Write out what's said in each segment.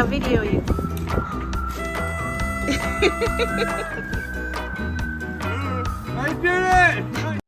video you. I did it!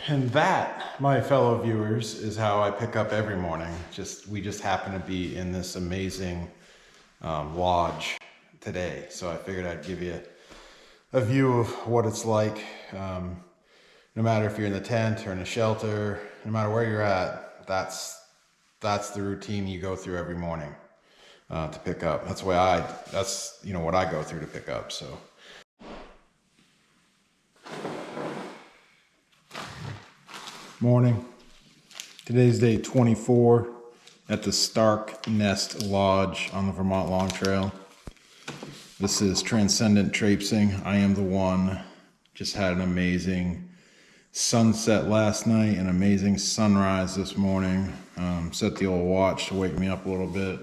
And that, my fellow viewers, is how I pick up every morning. We just happen to be in this amazing lodge today. So I figured I'd give you a view of what it's like. No matter if you're in the tent or in a shelter, no matter where you're at, that's the routine you go through every morning to pick up. That's what I go through to pick up. So. Morning. Today's day 24 at the Stark Nest Lodge on the Vermont Long Trail. This is Transcendent Traipsing. I am the one. Just had an amazing sunset last night, an amazing sunrise this morning. Set the old watch to wake me up a little bit.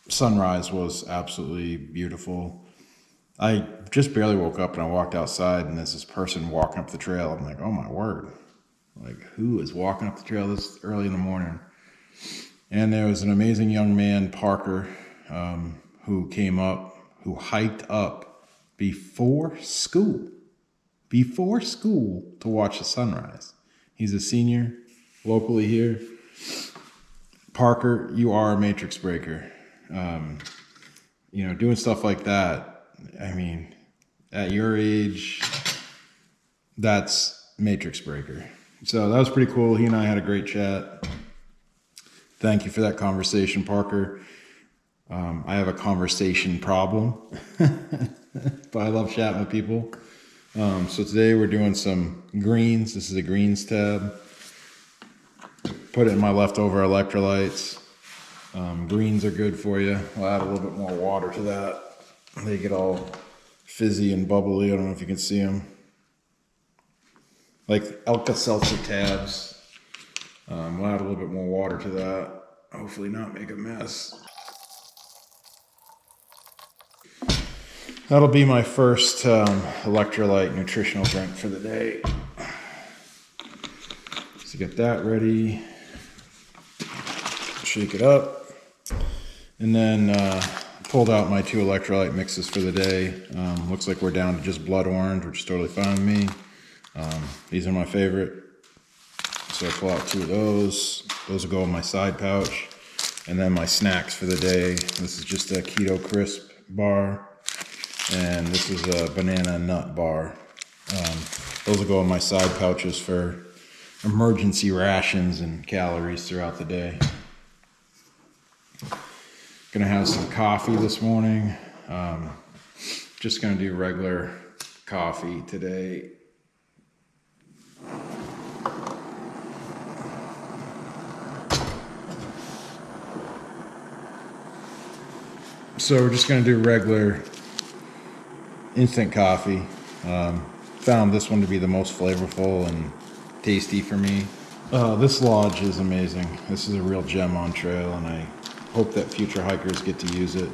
Sunrise was absolutely beautiful. I just barely woke up and I walked outside and there's this person walking up the trail. I'm like, oh my word. Like, who is walking up the trail this early in the morning? And there was an amazing young man, Parker, who hiked up before school to watch the sunrise. He's a senior locally here. Parker, you are a matrix breaker. Doing stuff like that, I mean, at your age, that's matrix breaker. So that was pretty cool. He and I had a great chat. Thank you for that conversation, Parker. I have a conversation problem, but I love chatting with people. So today we're doing some greens. This is a greens tab. Put it in my leftover electrolytes. Greens are good for you. I'll add a little bit more water to that. They get all fizzy and bubbly. I don't know if you can see them. Like Alka-Seltzer tabs. We'll add a little bit more water to that. Hopefully not make a mess. That'll be my first electrolyte nutritional drink for the day. So get that ready. Shake it up. And then pulled out my 2 electrolyte mixes for the day. Looks like we're down to just blood orange, which is totally fine with me. These are my favorite. So I pull out 2 of those. Those will go in my side pouch. And then my snacks for the day. This is just a keto crisp bar. And this is a banana nut bar. Those will go in my side pouches for emergency rations and calories throughout the day. Gonna have some coffee this morning. Just gonna do regular coffee today. So we're just gonna do regular instant coffee. Found this one to be the most flavorful and tasty for me. This lodge is amazing. This is a real gem on trail, and I hope that future hikers get to use it.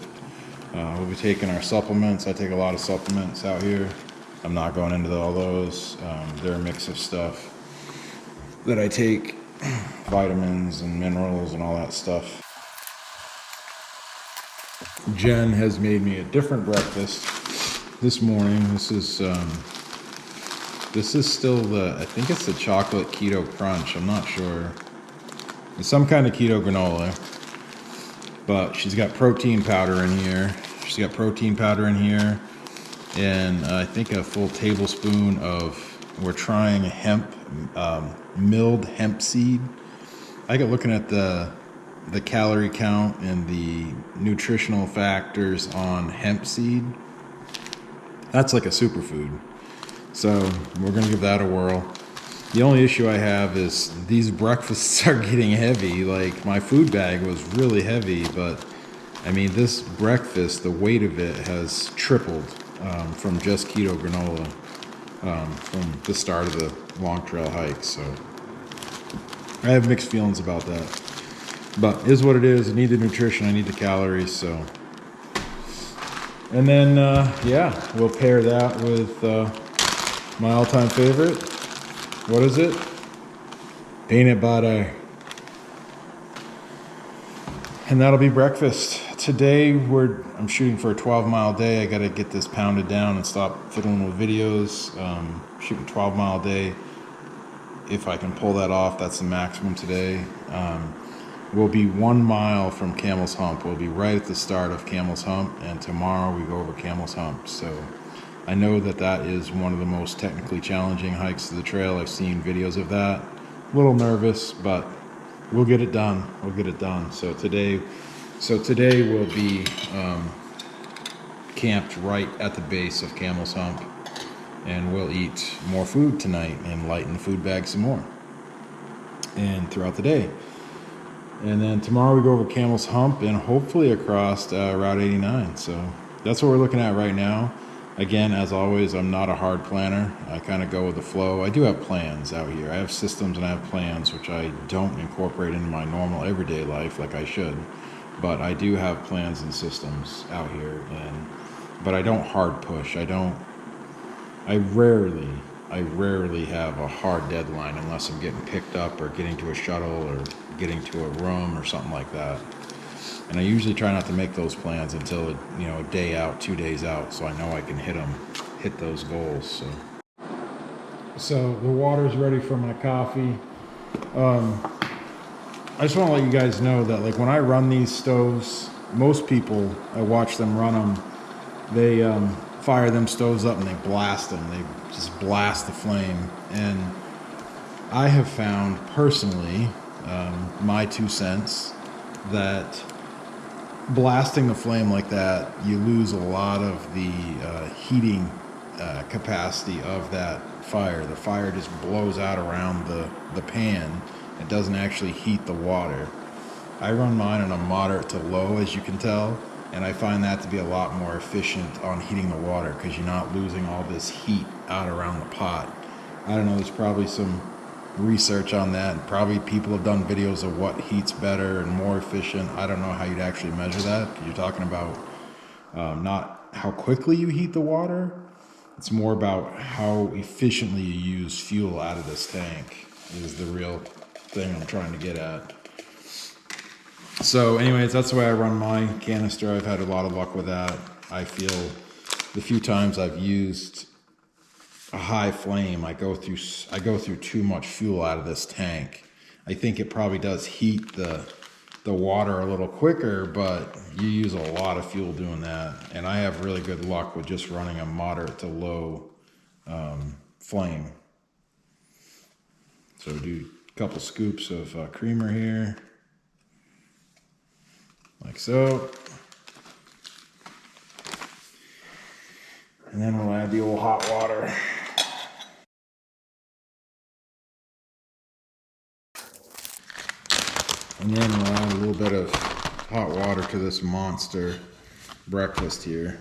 We'll be taking our supplements. I take a lot of supplements out here. I'm not going into all those. They're a mix of stuff that I take, vitamins and minerals and all that stuff. Jen has made me a different breakfast this morning. This is still I think it's the chocolate keto crunch. I'm not sure. It's some kind of keto granola, but she's got protein powder in here. And I think a full tablespoon of, we're trying milled hemp seed. I got looking at the calorie count and the nutritional factors on hemp seed. That's like a superfood. So we're gonna give that a whirl. The only issue I have is these breakfasts are getting heavy. Like, my food bag was really heavy, but I mean, this breakfast, the weight of it has tripled from just keto granola from the start of the long trail hike. So I have mixed feelings about that. But it is what it is. I need the nutrition, I need the calories, so. And then, yeah, we'll pair that with my all-time favorite. What is it? Peanut butter. And that'll be breakfast. Today, I'm shooting for a 12-mile day. I gotta get this pounded down and stop fiddling with videos. Shooting 12-mile day. If I can pull that off, that's the maximum today. We'll be 1 mile from Camel's Hump. We'll be right at the start of Camel's Hump, and tomorrow we go over Camel's Hump. So I know that is one of the most technically challenging hikes to the trail. I've seen videos of that. A little nervous, but we'll get it done. So today we'll be camped right at the base of Camel's Hump, and we'll eat more food tonight and lighten the food bag some more, and throughout the day. And then tomorrow we go over Camel's Hump and hopefully across Route 89. So that's what we're looking at right now. Again, as always, I'm not a hard planner. I kind of go with the flow. I do have plans out here. I have systems and I have plans, which I don't incorporate into my normal everyday life like I should. But I do have plans and systems out here. But I don't hard push. I rarely have a hard deadline unless I'm getting picked up or getting to a shuttle or getting to a room or something like that. And I usually try not to make those plans until a day out, 2 days out, so I know I can hit those goals. So the water's ready for my coffee. I just want to let you guys know that, like, when I run these stoves, most people, I watch them run them, they fire them stoves up and they blast them. They just blast the flame. And I have found personally, my 2 cents, that blasting the flame like that, you lose a lot of the heating capacity of that fire. The fire just blows out around the pan. It doesn't actually heat the water. I run mine on a moderate to low, as you can tell, and I find that to be a lot more efficient on heating the water because you're not losing all this heat out around the pot. I don't know, there's probably some research on that. Probably people have done videos of what heats better and more efficient. I don't know how you'd actually measure that. You're talking about not how quickly you heat the water. It's more about how efficiently you use fuel out of this tank is the real thing I'm trying to get at. So anyways, that's the way I run my canister. I've had a lot of luck with that. I feel the few times I've used a high flame, I go through too much fuel out of this tank. I think it probably does heat the water a little quicker, but you use a lot of fuel doing that. And I have really good luck with just running a moderate to low flame. So do a couple scoops of creamer here, like so. And then we'll add the old hot water. And then we'll add a little bit of hot water to this monster breakfast here.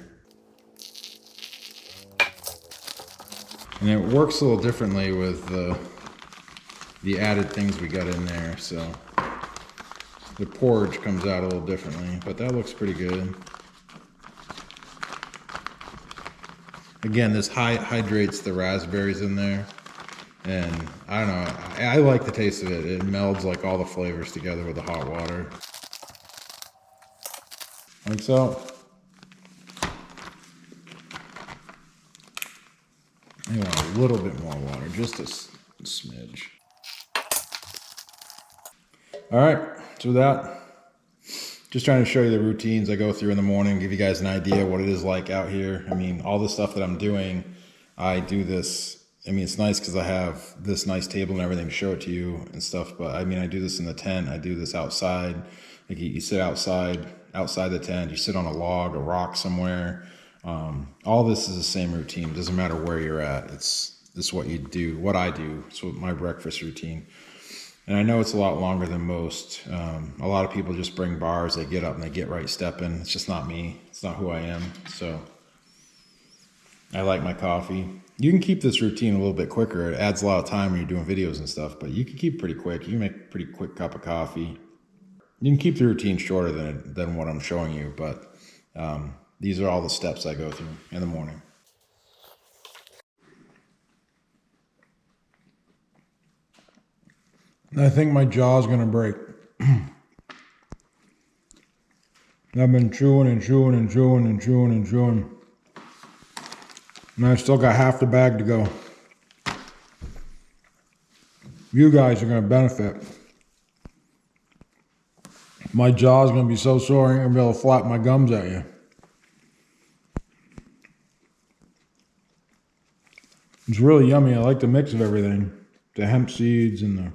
And it works a little differently with the added things we got in there. So the porridge comes out a little differently, but that looks pretty good. Again, this hydrates the raspberries in there. And I don't know, I like the taste of it. It melds like all the flavors together with the hot water. Like so. I want a little bit more water, just a smidge. All right, so that, just trying to show you the routines I go through in the morning, give you guys an idea what it is like out here. I mean, all the stuff that I'm doing, I do this. I mean, it's nice because I have this nice table and everything to show it to you and stuff. But I mean, I do this in the tent. I do this outside. Like you sit outside the tent. You sit on a log, a rock somewhere. All this is the same routine. It doesn't matter where you're at. It's what you do, what I do. It's what my breakfast routine. And I know it's a lot longer than most. A lot of people just bring bars. They get up and they get right stepping. It's just not me. It's not who I am. So I like my coffee. You can keep this routine a little bit quicker. It adds a lot of time when you're doing videos and stuff, but you can keep it pretty quick. You can make a pretty quick cup of coffee. You can keep the routine shorter than what I'm showing you, but these are all the steps I go through in the morning. I think my jaw's gonna break. I've been chewing and chewing and chewing and chewing and chewing. And I still got half the bag to go. You guys are going to benefit. My jaw's going to be so sore I ain't going to be able to flap my gums at you. It's really yummy. I like the mix of everything. The hemp seeds and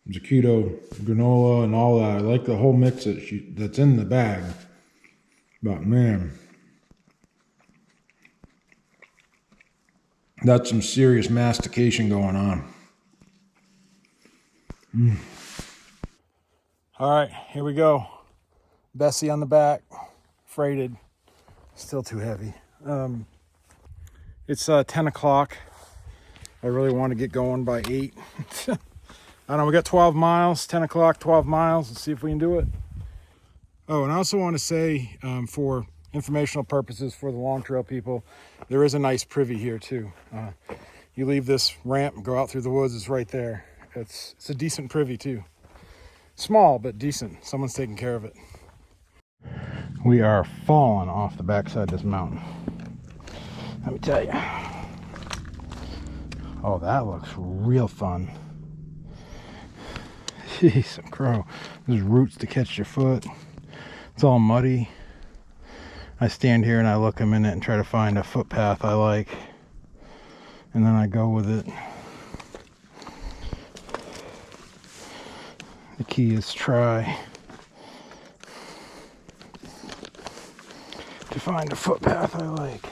the keto granola and all that. I like the whole mix that's in the bag. But man, that's some serious mastication going on. All right, here we go. Bessie on the back, freighted, still too heavy. It's 10 o'clock. I really want to get going by 8. I don't know, we got 12 miles, 10 o'clock, 12 miles. Let's see if we can do it. Oh, and I also want to say, for informational purposes for the long trail people, there is a nice privy here too. You leave this ramp and go out through the woods, it's right there. It's a decent privy too. Small, but decent. Someone's taking care of it. We are falling off the backside of this mountain. Let me tell you. Oh, that looks real fun. Jeez, some crow. There's roots to catch your foot. It's all muddy. I stand here and I look a minute and try to find a footpath I like. And then I go with it. The key is try to find a footpath I like.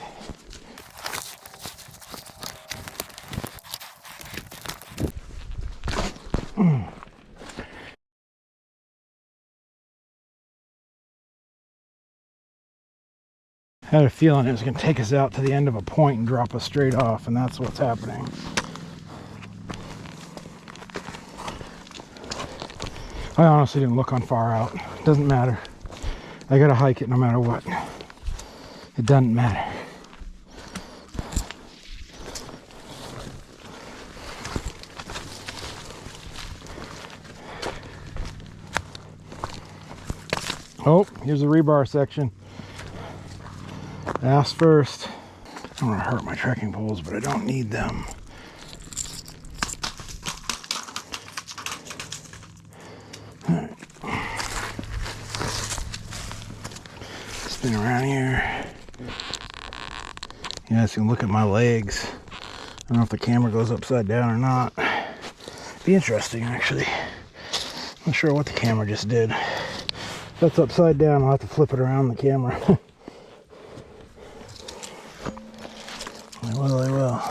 I had a feeling it was going to take us out to the end of a point and drop us straight off, and that's what's happening. I honestly didn't look on far out. Doesn't matter. I gotta hike it no matter what. It doesn't matter. Oh, here's the rebar section. Ass first. I don't want to hurt my trekking poles, but I don't need them. Spin around here. You guys can look at my legs. I don't know if the camera goes upside down or not. Be interesting, actually. Not sure what the camera just did. If that's upside down, I'll have to flip it around the camera. I will.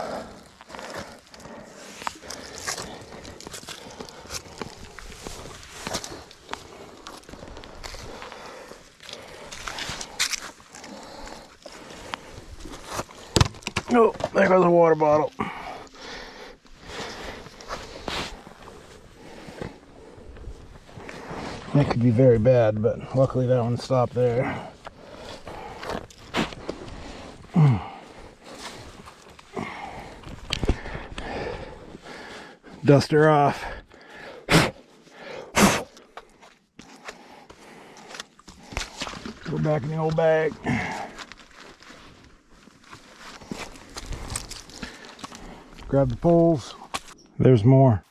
Oh, there goes a water bottle. That could be very bad, but luckily that one stopped there. Dust her off. Go back in the old bag. Grab the poles. There's more.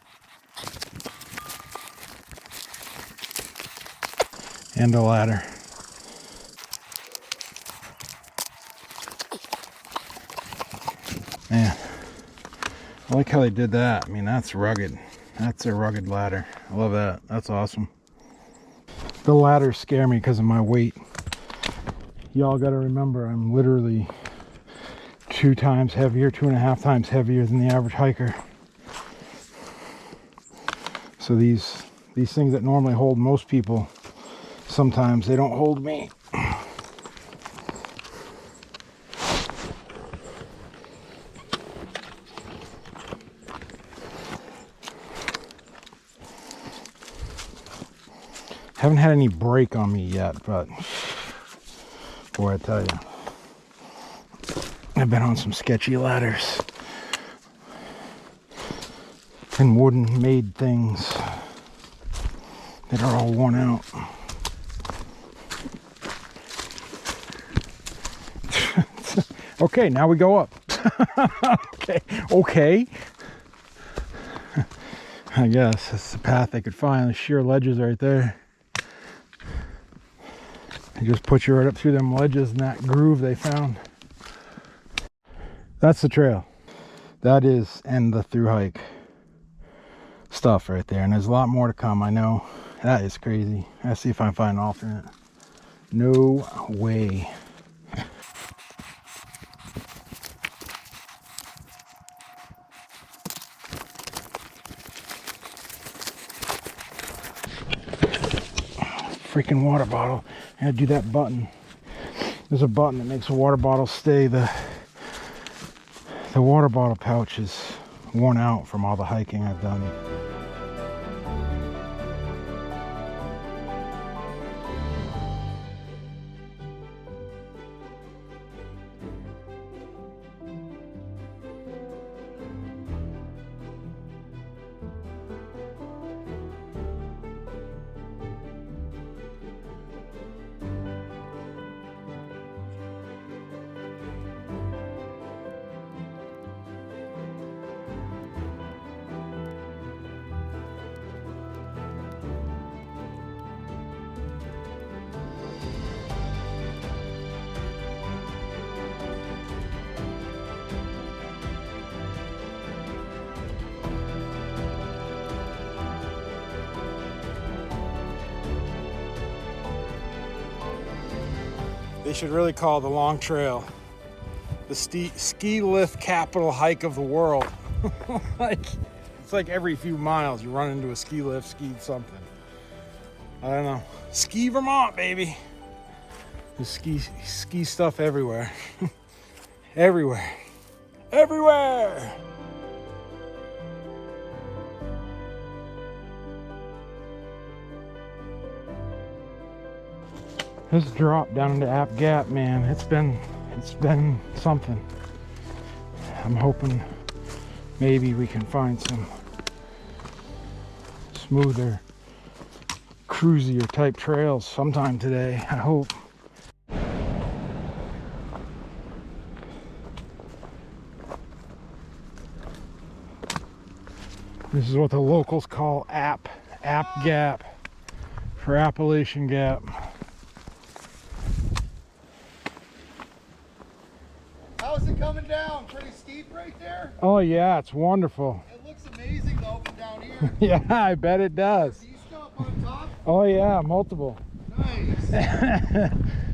And a ladder. Man, I like how they did that. I mean, that's rugged. That's a rugged ladder. I love that. That's awesome. The ladders scare me because of my weight. Y'all got to remember, I'm literally 2 times heavier, 2.5 times heavier than the average hiker. So these things that normally hold most people, sometimes they don't hold me. Haven't had any break on me yet, but boy, I tell you, I've been on some sketchy ladders and wooden made things that are all worn out. Okay, now we go up. Okay. I guess that's the path they could find. The sheer ledges right there. You just put you right up through them ledges in that groove they found. That's the trail. That is end the through hike stuff right there. And there's a lot more to come, I know. That is crazy. Let's see if I can find an alternate. No way. Freaking water bottle. I had to do that button. There's a button that makes a water bottle stay. The water bottle pouch is worn out from all the hiking I've done. They should really call the long trail the ski lift capital hike of the world. It's like every few miles you run into a ski lift, ski something. I don't know. Ski Vermont, baby. There's ski stuff everywhere. Everywhere. Everywhere. This drop down into App Gap, man, it's been something. I'm hoping maybe we can find some smoother, cruisier type trails sometime today, I hope. This is what the locals call App Gap for Appalachian Gap. Oh yeah, it's wonderful. It looks amazing though from down here. Yeah, I bet it does. Do you still up on top? Oh yeah, multiple. Nice.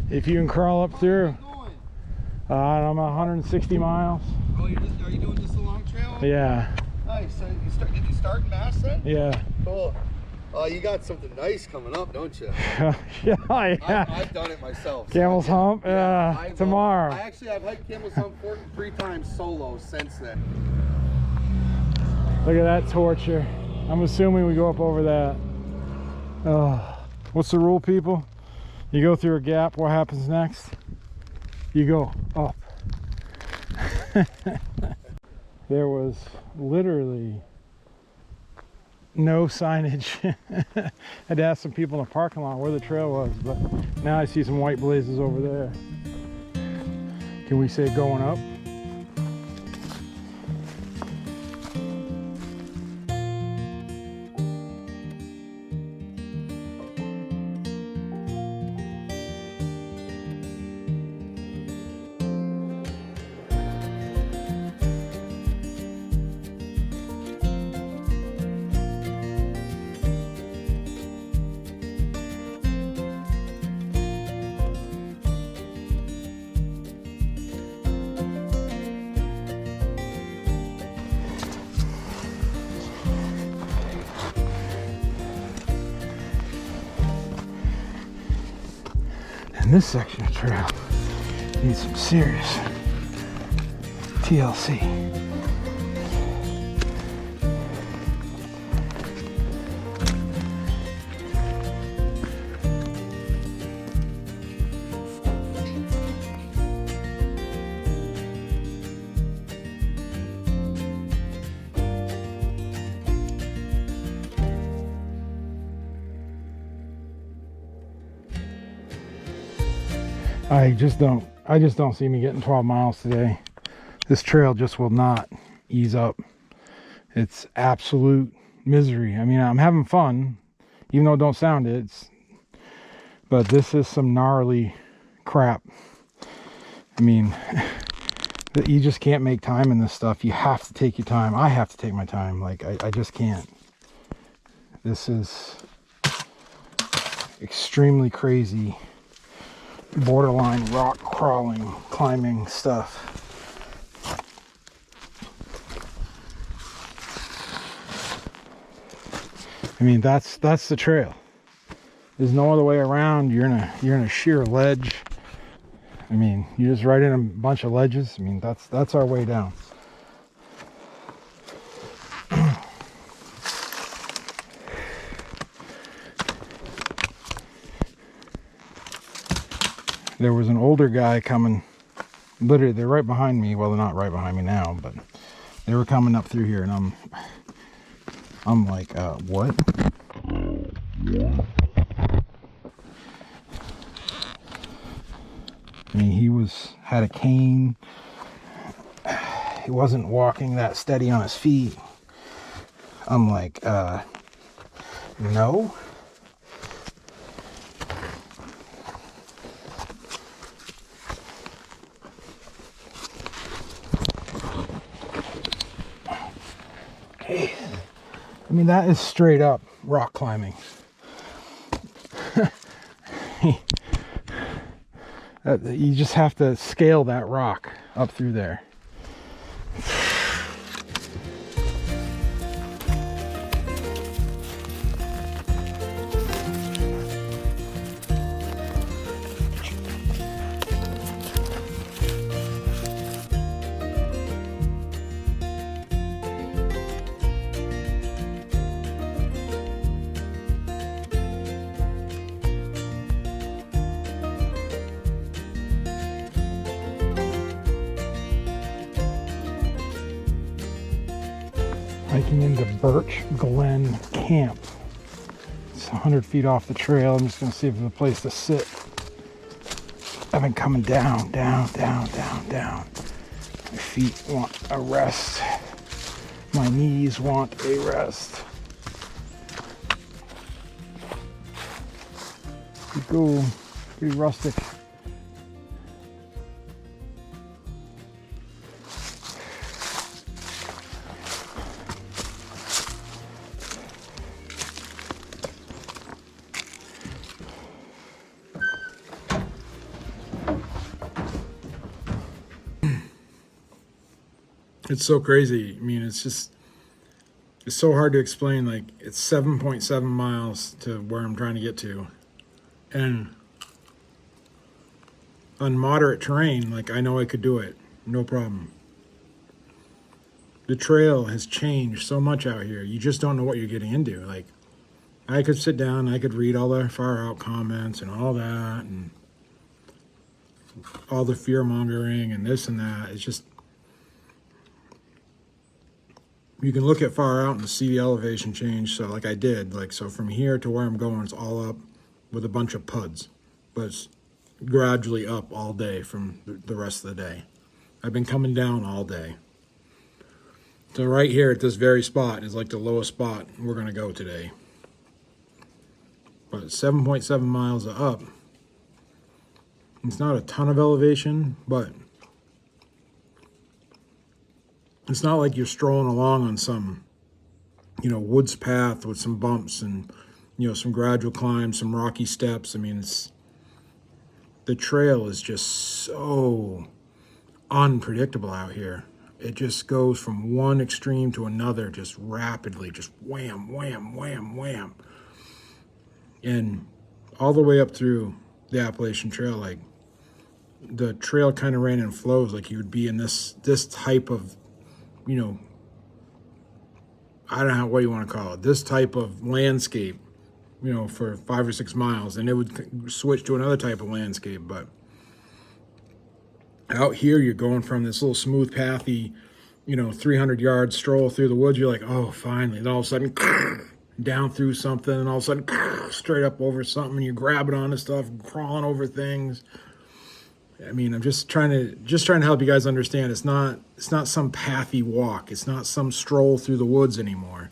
If you can crawl up through. Going? I'm 160 miles. Oh, are you doing just a long trail? Yeah. Nice. So did you start in Mass then? Yeah. Cool. You got something nice coming up, don't you? Yeah. I've done it myself. Camel's Hump? Tomorrow. I've hiked Camel's Hump 3 times solo since then. Look at that torture. I'm assuming we go up over that. Oh. What's the rule, people? You go through a gap, what happens next? You go up. There was literally no signage. I had to ask some people in the parking lot where the trail was, but now I see some white blazes over there. Can we say going up? And this section of trail needs some serious TLC. I just don't see me getting 12 miles today. This trail just will not ease up. It's absolute misery. I mean, I'm having fun, even though it don't sound it. But this is some gnarly crap. I mean, you just can't make time in this stuff. You have to take your time. I have to take my time. Like, I just can't. This is extremely crazy, borderline rock crawling, climbing stuff. I mean, that's the trail. There's no other way around. You're in a sheer ledge. I mean, you just ride in a bunch of ledges. I mean, that's our way down. There was an older guy coming, literally, they're right behind me. Well, they're not right behind me now, but they were coming up through here, and I'm like, what? I mean, he had a cane. He wasn't walking that steady on his feet. I'm like, no. I mean, that is straight up rock climbing. You just have to scale that rock up through there. Hiking into Birch, Glen camp. It's 100 feet off the trail. I'm just going to see if there's a place to sit. I've been coming down, down, down, down, down. My feet want a rest. My knees want a rest. We go pretty rustic. It's so crazy. I mean, it's so hard to explain. Like, it's 7.7 miles to where I'm trying to get to. And on moderate terrain, like, I know I could do it. No problem. The trail has changed so much out here. You just don't know what you're getting into. Like, I could sit down, I could read all the far out comments and all that, and all the fear mongering and this and that. It's just, you can look at far out and see the elevation change. So like I did, like, so from here to where I'm going, it's all up with a bunch of puds, but it's gradually up all day from the rest of the day. I've been coming down all day. So right here at this very spot is like the lowest spot we're gonna go today. But 7.7 miles up. It's not a ton of elevation, but it's not like you're strolling along on some, woods path with some bumps and, some gradual climbs, some rocky steps. I mean, the trail is just so unpredictable out here. It just goes from one extreme to another, just rapidly, just wham, wham, wham, wham. And all the way up through the Appalachian Trail, like, the trail kind of ran in flows, like you would be in this type of, I don't know what you want to call it, this type of landscape, for 5 or 6 miles, and it would switch to another type of landscape. But out here, you're going from this little smooth pathy, 300 yard stroll through the woods. You're like, oh, finally. Then all of a sudden, down through something, and all of a sudden, straight up over something, and you're grabbing onto stuff, crawling over things. I mean, I'm just trying to help you guys understand. It's not some pathy walk. It's not some stroll through the woods anymore.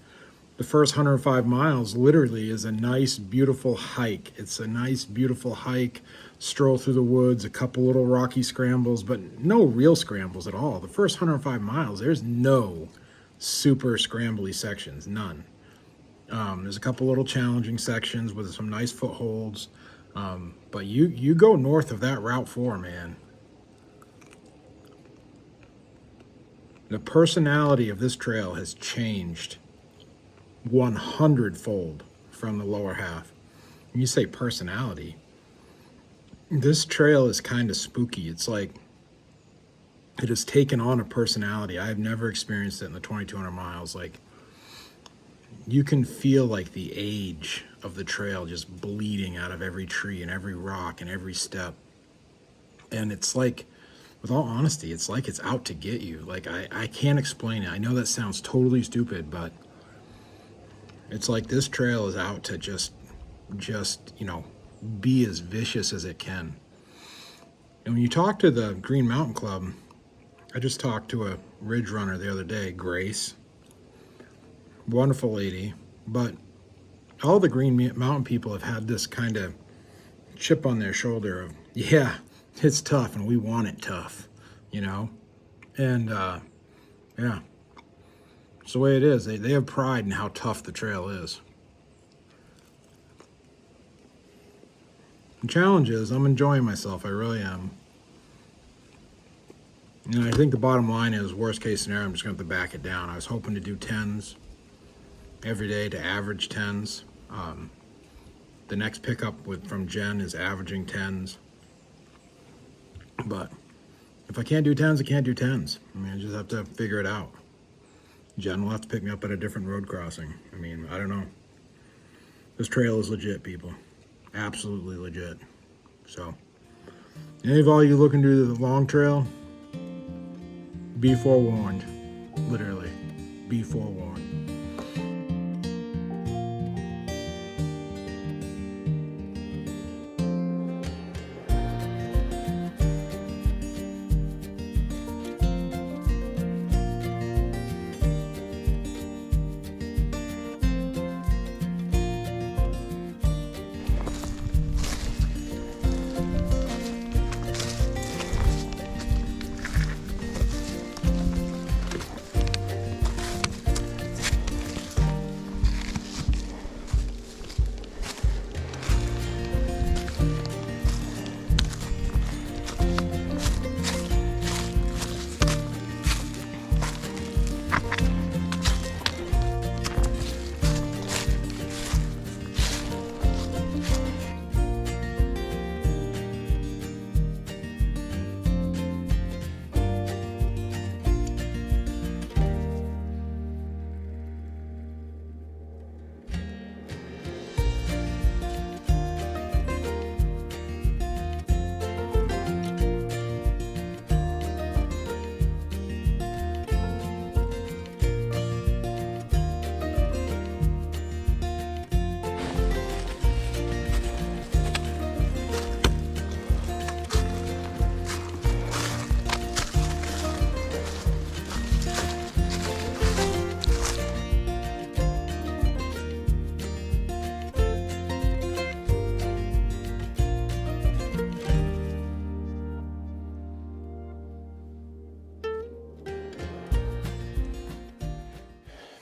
The first 105 miles literally is a nice, beautiful hike. It's a nice, beautiful hike, stroll through the woods, a couple little rocky scrambles, but no real scrambles at all. The first 105 miles, there's no super scrambly sections, none. There's a couple little challenging sections with some nice footholds. But you go north of that Route 4, man. The personality of this trail has changed 100-fold from the lower half. When you say personality, this trail is kind of spooky. It's like it has taken on a personality. I've never experienced it in the 2,200 miles. Like, you can feel like the age of the trail just bleeding out of every tree and every rock and every step. And it's like, with all honesty, it's like it's out to get you. Like, I can't explain it. I know that sounds totally stupid, but it's like this trail is out to just be as vicious as it can. And when you talk to the Green Mountain Club, I just talked to a ridge runner the other day, Grace. Wonderful lady, but all the Green Mountain people have had this kind of chip on their shoulder of, yeah, it's tough and we want it tough, and yeah, it's the way it is. They have pride in how tough the trail is. The challenge is I'm enjoying myself. I really am. And I think the bottom line is, worst case scenario, I'm just going to have to back it down. I was hoping to do 10s every day, to average 10s. The next pickup from Jen is averaging 10s. But if I can't do 10s, I can't do 10s. I mean, I just have to figure it out. Jen will have to pick me up at a different road crossing. I mean, I don't know. This trail is legit, people. Absolutely legit. So, any of all you looking to do the long trail, be forewarned. Literally, be forewarned.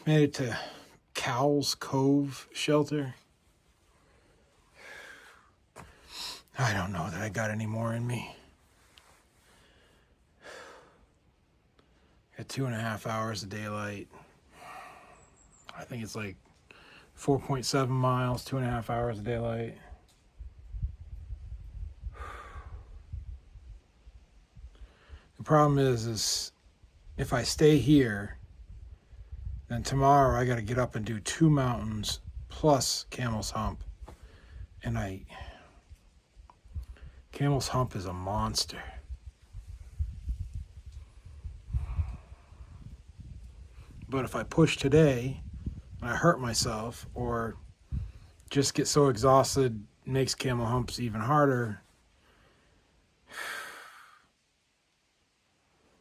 Made it to Cowles Cove shelter. I don't know that I got any more in me. Got 2.5 hours of daylight. I think it's like 4.7 miles, 2.5 hours of daylight. The problem is if I stay here, then tomorrow I got to get up and do 2 mountains plus Camel's Hump. And Camel's Hump is a monster. But if I push today, and I hurt myself, or just get so exhausted, it makes Camel Humps even harder.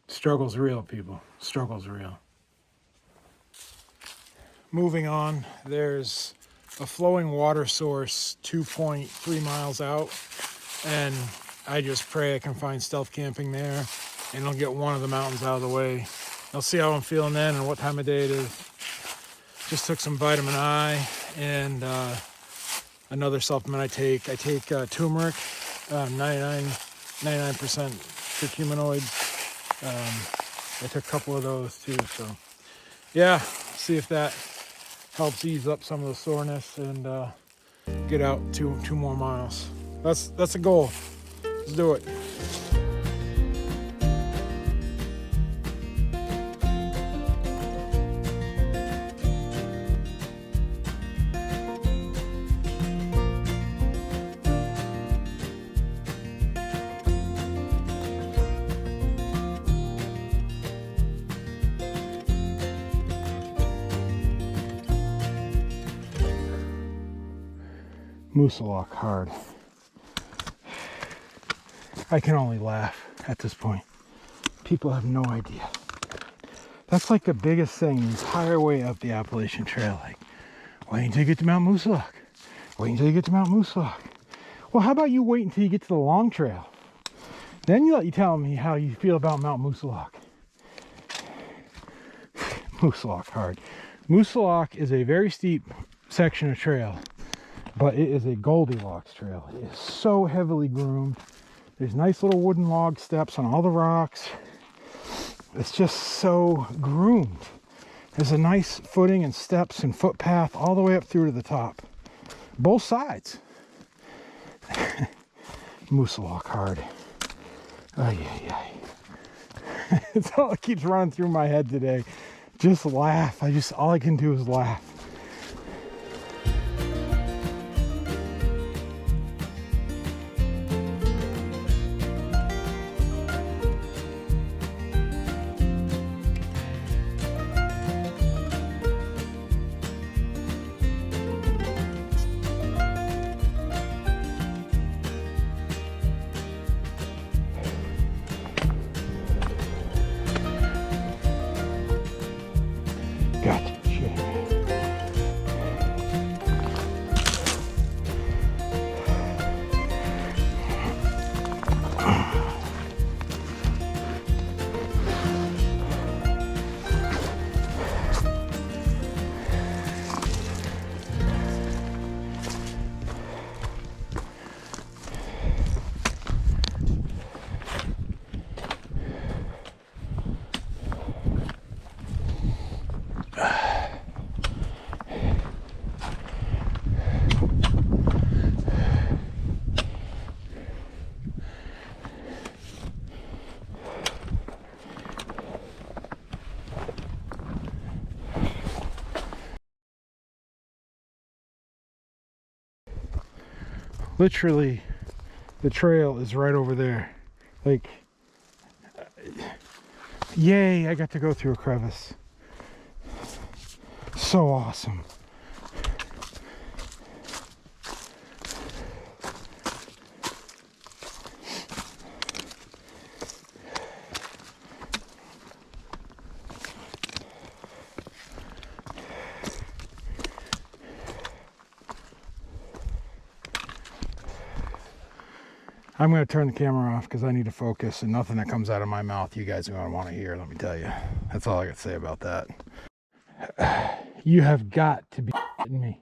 Struggle's real, people. Struggle's real. Moving on, there's a flowing water source 2.3 miles out, and I just pray I can find stealth camping there, and I'll get one of the mountains out of the way. I'll see how I'm feeling then and what time of day it is. Just took some vitamin I and another supplement I take. I take turmeric, 99% curcuminoids. I took a couple of those too. So yeah, see if that helps ease up some of the soreness and get out two more miles. That's a goal. Let's do it. Moosalok hard. I can only laugh at this point. People have no idea. That's like the biggest thing the entire way up the Appalachian Trail. Like, wait until you get to Mount Moosalok. Wait until you get to Mount Moosalok. Well, how about you wait until you get to the long trail? Then you tell me how you feel about Mount Moosalok. Moosalok hard. Moosalok is a very steep section of trail, but it is a Goldilocks trail. It is so heavily groomed. There's nice little wooden log steps on all the rocks. It's just so groomed. There's a nice footing and steps and footpath all the way up through to the top. Both sides. Moosalok hard. Ay, ay, ay. It's all that keeps running through my head today. Just laugh. All I can do is laugh. Gotcha. Literally, the trail is right over there. Like, yay, I got to go through a crevice. So awesome. I'm going to turn the camera off because I need to focus, and nothing that comes out of my mouth you guys are going to want to hear, let me tell you. That's all I got to say about that. You have got to be kidding me.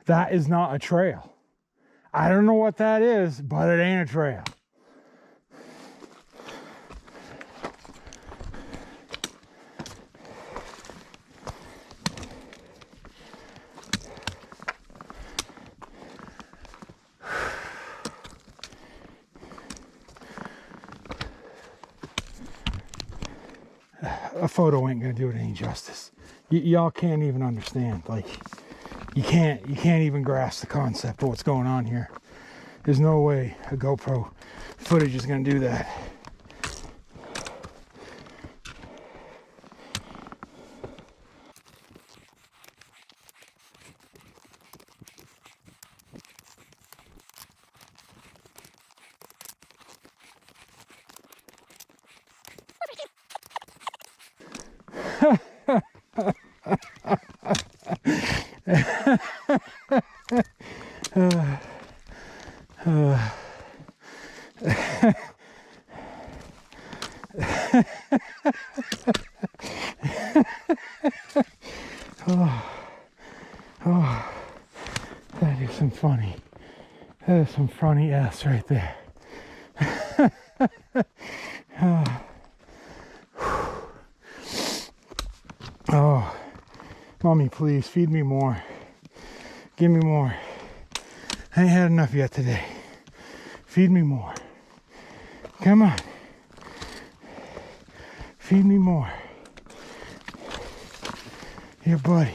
That is not a trail. I don't know what that is, but it ain't a trail. A photo ain't gonna do it any justice. Y'all can't even understand. Like, you can't even grasp the concept of what's going on here. There's no way a GoPro footage is gonna do that. That is some funny. That is some funny ass right there. Oh, mommy, please feed me more. Give me more. I ain't had enough yet today. Feed me more. Come on. Feed me more. Here, buddy.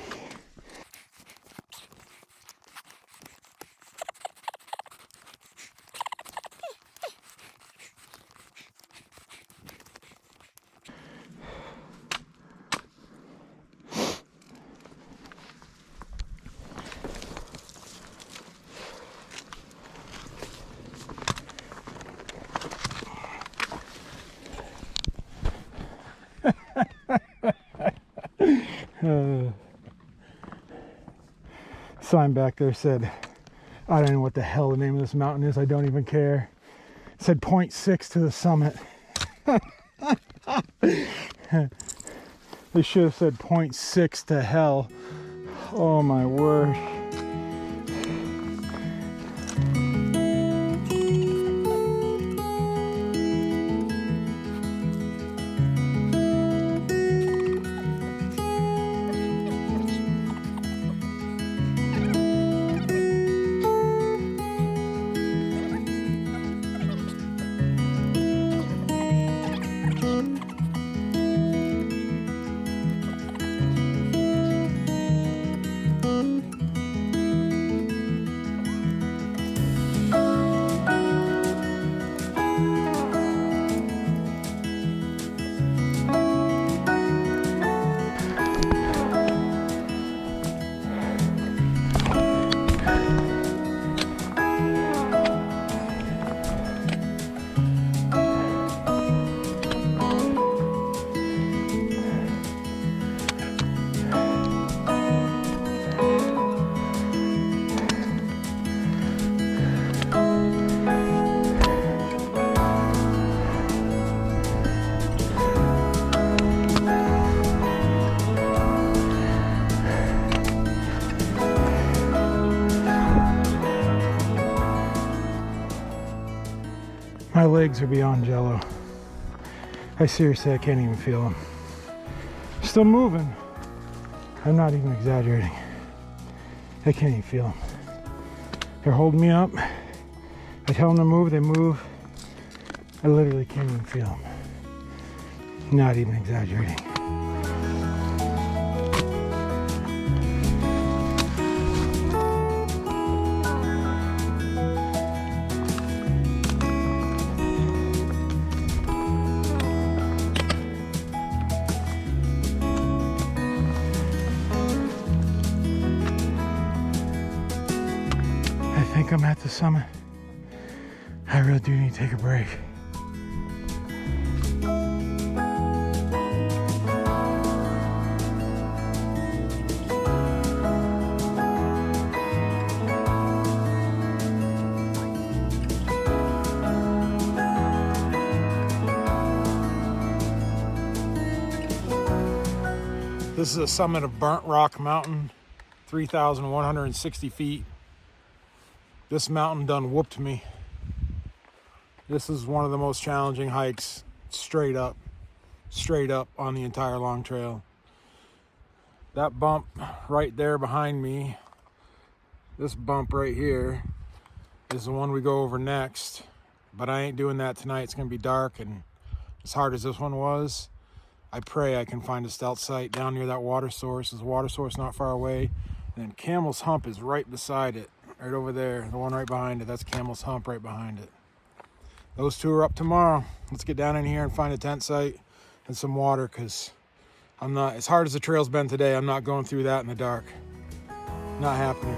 Sign back there said, I don't know what the hell the name of this mountain is. I don't even care. It said 0.6 to the summit. They should have said 0.6 to hell. Oh my word. My legs are beyond jello. I seriously, I can't even feel them. Still moving. I'm not even exaggerating. I can't even feel them. They're holding me up. I tell them to move, they move. I literally can't even feel them. Not even exaggerating. I think I'm at the summit. I really do need to take a break. This is the summit of Burnt Rock Mountain, 3,160 feet. This mountain done whooped me. This is one of the most challenging hikes straight up on the entire long trail. That bump right there behind me, this bump right here, is the one we go over next. But I ain't doing that tonight. It's gonna be dark, and as hard as this one was, I pray I can find a stealth site down near that water source. There's a water source not far away. And then Camel's Hump is right beside it, right over there. The one right behind it, that's Camel's Hump right behind it. Those two are up tomorrow. Let's get down in here and find a tent site and some water, because I'm not, as hard as the trail's been today, I'm not going through that in the dark. Not happening.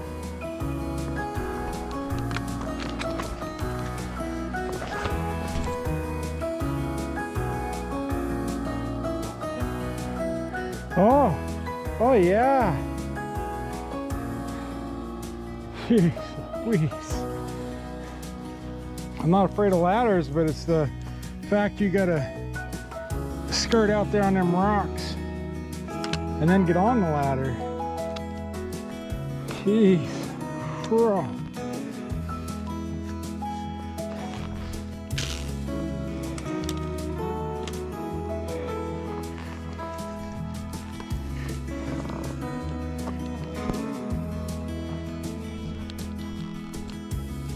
Oh yeah. Jeez, please. I'm not afraid of ladders, but it's the fact you gotta skirt out there on them rocks and then get on the ladder. Jeez. Bro.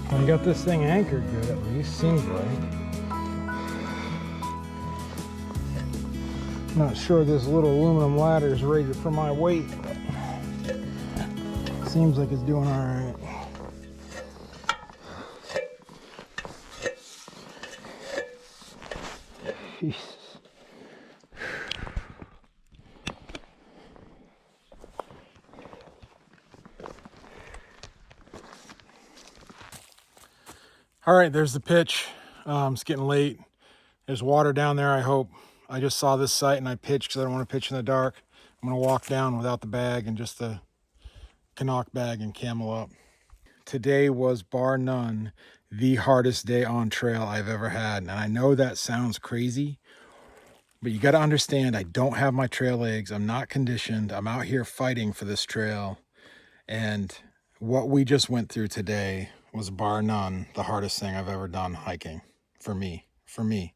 I got this thing anchored good, at least, seems like. Not sure this little aluminum ladder is rated for my weight, but seems like it's doing all right. Jesus. All right, there's the pitch. It's getting late. There's water down there, I hope. I just saw this site and I pitched because I don't want to pitch in the dark. I'm going to walk down without the bag and just the Canuck bag and camel up. Today was bar none the hardest day on trail I've ever had. And I know that sounds crazy, but you got to understand, I don't have my trail legs. I'm not conditioned. I'm out here fighting for this trail. And what we just went through today was bar none the hardest thing I've ever done hiking for me. And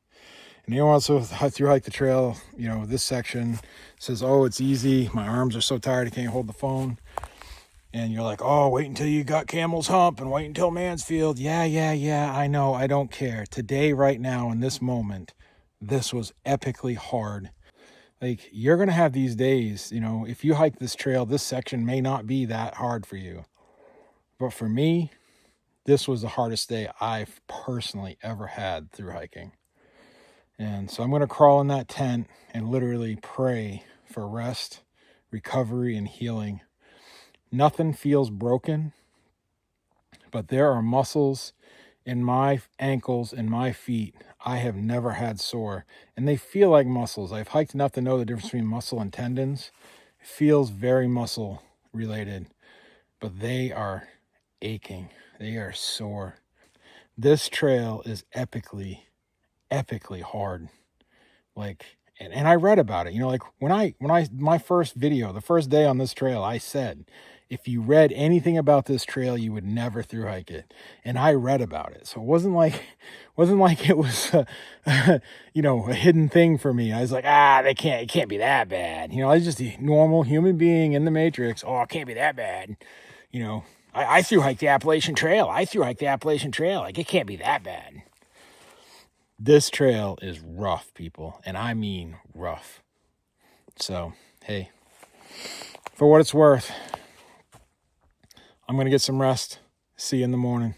anyone else who through hike the trail, you know, this section says, oh, it's easy. My arms are so tired, I can't hold the phone. And you're like, oh, wait until you got Camel's Hump and wait until Mansfield. Yeah, I know. I don't care. Today, right now, in this moment, this was epically hard. Like, you're going to have these days, you know, if you hike this trail, this section may not be that hard for you. But for me, this was the hardest day I've personally ever had through hiking. And so I'm going to crawl in that tent and literally pray for rest, recovery, and healing. Nothing feels broken, but there are muscles in my ankles and my feet I have never had sore. And they feel like muscles. I've hiked enough to know the difference between muscle and tendons. It feels very muscle related, but they are aching. They are sore. This trail is epically hard. Like, and I read about it, you know, like my first video, the first day on this trail, I said, if you read anything about this trail, you would never through hike it. And I read about it. So it wasn't like it was, you know, a hidden thing for me. I was like, it can't be that bad. You know, I was just a normal human being in the Matrix. Oh, it can't be that bad. You know, I through hike the Appalachian Trail. Like, it can't be that bad. This trail is rough, people. And I mean rough. So, hey, for what it's worth, I'm going to get some rest. See you in the morning.